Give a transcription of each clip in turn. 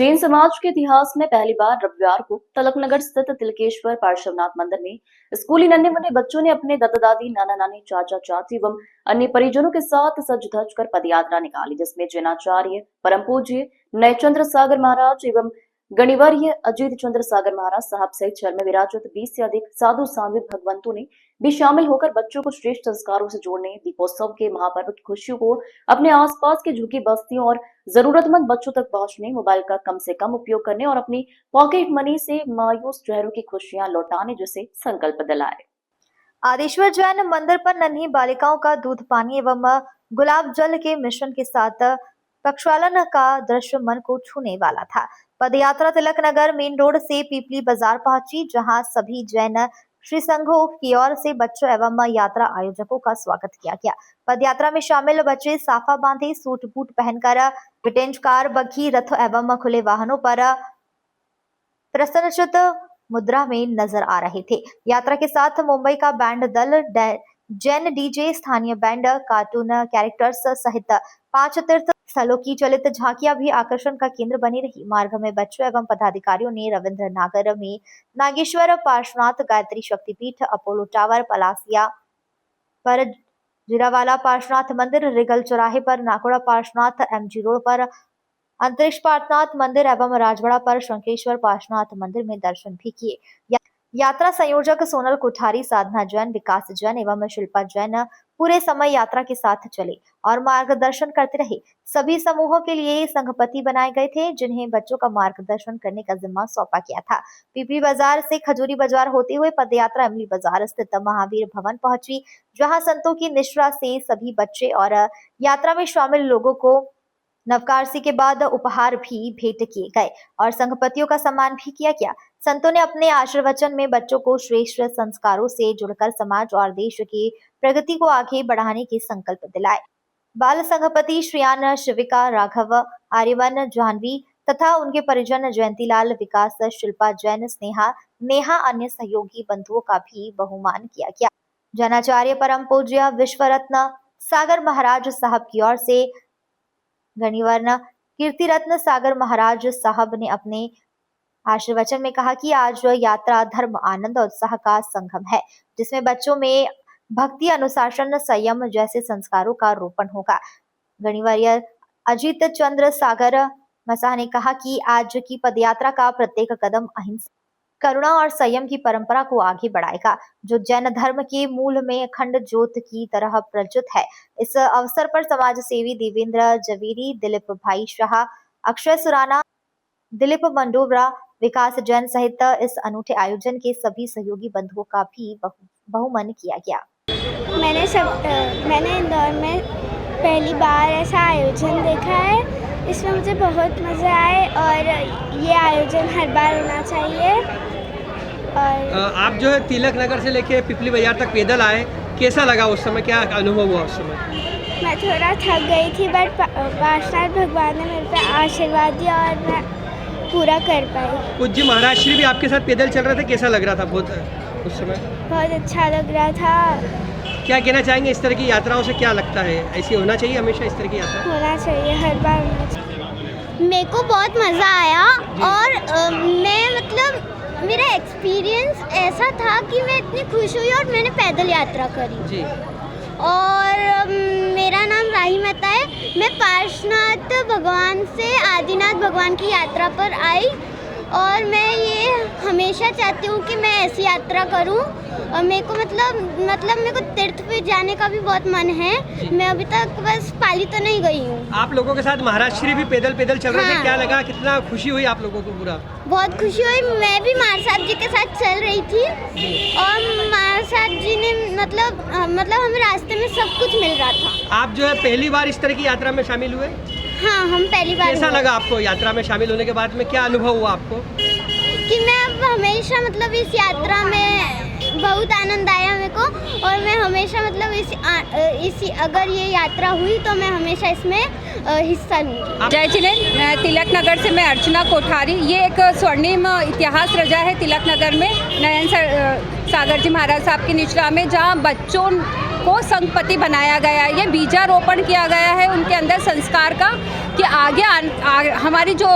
जैन समाज के इतिहास में पहली बार रविवार को तलकनगर स्थित तिलकेश्वर पार्श्वनाथ मंदिर में स्कूली नन्हे मुन्ने बच्चों ने अपने दादा दादी, नाना नानी, चाचा चाची एवं अन्य परिजनों के साथ सज धज कर पदयात्रा निकाली, जिसमें जैनाचार्य परम पूज्य नयचंद्र सागर महाराज एवं गणिवर्य अजीत चंद्र सागर महाराज साहब सहित शहर में विराजत 20 से अधिक साधु साध्वी भगवंतों ने भी शामिल होकर बच्चों को श्रेष्ठ संस्कारों से जोड़ने, दीपोत्सव के महापर्व की खुशियों को अपने आसपास के झुग्गी बस्तियों और जरूरतमंद बच्चों तक पहुंचने, मोबाइल का कम से कम उपयोग करने और अपनी पॉकेट मनी से मायूस चेहरों की खुशियां लौटाने जैसे संकल्प दिलाए। आदेश्वर जैन मंदिर पर नन्ही बालिकाओं का दूध पानी एवं गुलाब जल के मिश्रण के साथ प्रक्षालन का दृश्य मन को छूने वाला था। पदयात्रा तिलक नगर मेन रोड से पीपली बाजार पहुंची, जहां सभी जैन श्री संघों की ओर से बच्चों एवं यात्रा आयोजकों का स्वागत किया गया। पदयात्रा में शामिल बच्चे साफा बांधे, सूट बूट पहनकर विटेंज कार, बग्घी, रथ एवं खुले वाहनों पर प्रसन्नचित मुद्रा में नजर आ रहे थे। यात्रा के साथ मुंबई का बैंड दल, जैन डीजे, स्थानीय बैंड, कार्टून कैरेक्टर्स सहित 5 तीर्थ स्थलों की चलित झांकियां भी आकर्षण का केंद्र बनी रही। मार्ग में बच्चों एवं पदाधिकारियों ने रविंद्र नागर में नागेश्वर पार्श्वनाथ, गायत्री शक्तिपीठ, अपोलो टावर, पलासिया पर जीरावाला पार्श्वनाथ मंदिर, रिगल चौराहे पर नाकोड़ा पार्श्वनाथ, एमजी रोड पर अंतरिक्ष पार्श्वनाथ मंदिर एवं राजवाड़ा पर शंखेश्वर पार्श्वनाथ मंदिर में दर्शन भी किए। यात्रा संयोजक सोनल कोठारी, साधना जैन, विकास जैन एवं शिल्पा जैन पूरे समय यात्रा के साथ चले और मार्गदर्शन करते रहे। सभी समूहों के लिए संघपति बनाए गए थे, जिन्हें बच्चों का मार्गदर्शन करने का जिम्मा सौंपा गया था। पीपली बाजार से खजूरी बाजार होते हुए पदयात्रा अमली बाजार स्थित महावीर भवन पहुंची, जहां संतों की निश्रा से सभी बच्चे और यात्रा में शामिल लोगों को नवकारसी के बाद उपहार भी भेंट किए गए और संघपतियों का सम्मान भी किया गया। संतों ने अपने आशीर्वचन में बच्चों को श्रेष्ठ संस्कारों से जुड़कर समाज और देश की प्रगति को आगे बढ़ाने के संकल्प दिलाए। बाल संघपति श्रियान, शिविका, राघव, आर्यवन, जाह्नवी तथा उनके परिजन जयंतीलाल, विकास, शिल्पा जैन, स्नेहा, नेहा, अन्य सहयोगी बंधुओं का भी बहुमान किया गया। जैनाचार्य परम पूज्य विश्वरत्न सागर महाराज साहब की ओर से गणिवर्ण कीर्ति रत्न सागर महाराज साहब ने अपने आशीर्वचन में कहा कि आज यात्रा धर्म, आनंद और उत्साह का संगम है, जिसमें बच्चों में भक्ति, अनुशासन, संयम जैसे संस्कारों का रोपण होगा। गणिवर्य अजीत चंद्र सागर मसाह ने कहा कि आज की पदयात्रा का प्रत्येक कदम अहिंसा, करुणा और संयम की परंपरा को आगे बढ़ाएगा, जो जैन धर्म के मूल में अखंड ज्योत की तरह प्रज्वलित है। इस अवसर पर समाज सेवी देवेंद्र जवेरी, दिलीप भाई शाह, अक्षय सुराना, दिलीप मंडोवरा, विकास जैन सहित इस अनूठे आयोजन के सभी सहयोगी बंधुओं का भी बहुमन किया गया। मैंने इंदौर में पहली बार ऐसा आयोजन देखा है। इसमें मुझे बहुत मज़ा आए और ये आयोजन हर बार होना चाहिए। और आप जो है तिलक नगर से लेके पीपली बाजार तक पैदल आए, कैसा लगा उस समय, क्या अनुभव हुआ उस समय? मैं थोड़ा थक गई थी, बट पार्श्वनाथ भगवान ने मेरे पे आशीर्वाद दिया और मैं पूरा कर पाई। पूज्य महाराज श्री भी आपके साथ पैदल चल रहे थे, कैसा लग रहा था बहुत उस समय? बहुत अच्छा लग रहा था। क्या कहना चाहेंगे इस तरह की यात्राओं से, क्या लगता है ऐसी होना चाहिए हमेशा इस तरह की यात्रा? होना चाहिए, हर बार होना चाहिए। मेरे को बहुत मज़ा आया और मैं मतलब मेरा एक्सपीरियंस ऐसा था कि मैं इतनी खुश हुई और मैंने पैदल यात्रा करी जी। और मेरा नाम राही मेहता है। मैं पार्श्वनाथ भगवान से आदिनाथ भगवान की यात्रा पर आई और मैं ये हमेशा चाहती हूँ कि मैं ऐसी यात्रा करूँ और मेरे को मतलब मेरे को तीर्थ पे जाने का भी बहुत मन है। मैं अभी तक बस पाली तो नहीं गई हूँ। आप लोगों के साथ महाराज श्री भी पैदल चल रहे थे, हाँ। क्या लगा, कितना खुशी हुई आप लोगों को? पूरा बहुत खुशी हुई। मैं भी महाराज साहब जी के साथ चल रही थी और महाराज साहब जी ने मतलब हमें रास्ते में सब कुछ मिल रहा था। आप जो है पहली बार इस तरह की यात्रा में शामिल हुए? हाँ, हम पहली बार। कैसा लगा आपको यात्रा में शामिल होने के बाद में, क्या अनुभव हुआ आपको? कि मैं अब हमेशा मतलब इस यात्रा में बहुत आनंद आया मेरे को और मैं हमेशा मतलब अगर ये यात्रा हुई तो मैं हमेशा इसमें हिस्सा लूँगी। जय जिनेन्द्र, तिलक नगर से मैं अर्चना कोठारी। ये एक स्वर्णिम इतिहास रचा है तिलक नगर में नयन सागर जी महाराज साहब की निश्रा में, जहाँ बच्चों को संगपति बनाया गया है। ये बीजारोपण किया गया है उनके अंदर संस्कार का कि आगे हमारी जो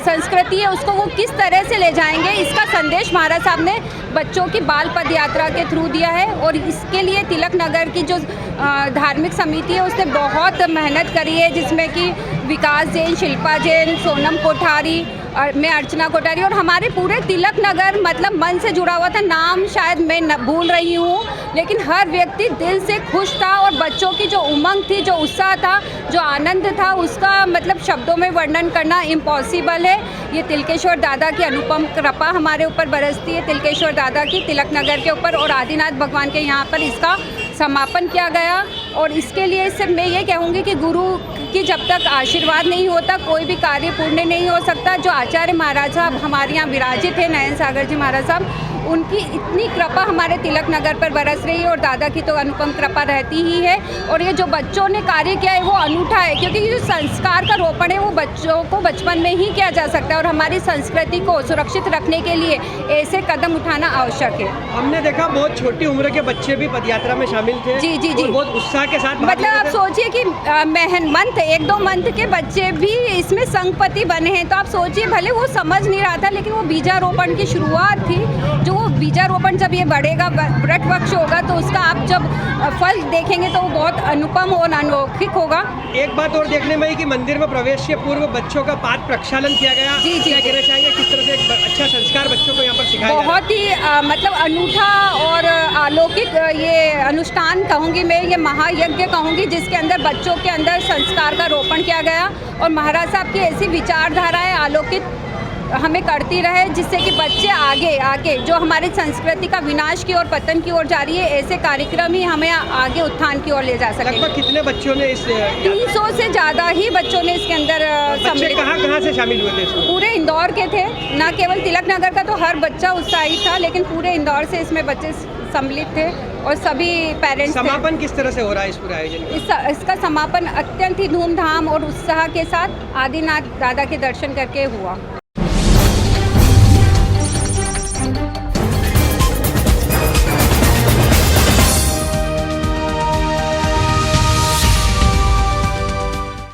संस्कृति है उसको वो किस तरह से ले जाएंगे। इसका संदेश महाराज साहब ने बच्चों की बाल पद यात्रा के थ्रू दिया है और इसके लिए तिलक नगर की जो धार्मिक समिति है उसने बहुत मेहनत करी है, जिसमें कि विकास जैन, शिल्पा जैन, सोनम कोठारी और मैं अर्चना कोठारी और हमारे पूरे तिलक नगर मतलब मन से जुड़ा हुआ था। नाम शायद मैं भूल रही हूँ, लेकिन हर व्यक्ति दिल से खुश था और बच्चों की जो उमंग थी, जो उत्साह था, जो आनंद था, उसका मतलब शब्दों में वर्णन करना इम्पॉसिबल है। ये तिलकेश्वर दादा की अनुपम कृपा हमारे ऊपर बरसती है, तिलकेश्वर दादा की तिलक नगर के ऊपर, और आदिनाथ भगवान के यहाँ पर इसका समापन किया गया। और इसके लिए सिर्फ मैं ये कहूँगी कि गुरु की जब तक आशीर्वाद नहीं होता कोई भी कार्य पूर्ण नहीं हो सकता। जो आचार्य महाराज साहब हमारे यहाँ विराजित है, नयन सागर जी महाराज साहब, उनकी इतनी कृपा हमारे तिलक नगर पर बरस रही है और दादा की तो अनुपम कृपा रहती ही है। और ये जो बच्चों ने कार्य किया है वो अनूठा है, क्योंकि ये जो संस्कार का रोपण है वो बच्चों को बचपन में ही किया जा सकता है और हमारी संस्कृति को सुरक्षित रखने के लिए ऐसे कदम उठाना आवश्यक है। हमने देखा बहुत छोटी उम्र के बच्चे भी पदयात्रा में शामिल थे। जी जी जी, और बहुत उत्साह के साथ मतलब आप सोचिए कि मंथ 1-2 मंथ के बच्चे भी इसमें संगपति बने हैं, तो आप सोचिए भले वो समझ नहीं रहा था लेकिन वो बीजारोपण की शुरुआत थी। जो वो बीजारोपण जब ये बढ़ेगा, वृक्ष वृक्ष होगा, तो उसका आप जब फल देखेंगे तो वो बहुत अनुपम और अलौकिक होगा। एक बात और देखने में आई कि मंदिर में प्रवेश के पूर्व बच्चों का पाद प्रक्षालन किया गया। जी जी, क्या कहना चाहेंगे, किस तरह से एक अच्छा संस्कार बच्चों को यहाँ पर सिखाया जा रहा है? बहुत ही मतलब अनूठा और अलौकिक ये अनुष्ठान कहूँगी मैं, ये महायज्ञ कहूँगी, जिसके अंदर बच्चों के अंदर संस्कार का रोपण किया गया और महाराज साहब की ऐसी विचारधाराएं आलोकित हमें करती रहे, जिससे कि बच्चे आगे जो हमारी संस्कृति का विनाश की ओर, पतन की ओर जा रही है, ऐसे कार्यक्रम ही हमें आगे उत्थान की ओर ले जा सके। लगभग कितने बच्चों ने इस 300 से ज़्यादा ही बच्चों ने इसके अंदर बच्चे कहाँ से शामिल हुए थे इसमें? पूरे इंदौर के थे, ना केवल तिलक नगर का, तो हर बच्चा उत्साहित था, लेकिन पूरे इंदौर से इसमें बच्चे सम्मिलित थे और सभी पेरेंट्स। समापन किस तरह से हो रहा है इस पूरे आयोजन का? इसका समापन अत्यंत ही धूमधाम और उत्साह के साथ आदिनाथ दादा के दर्शन करके हुआ।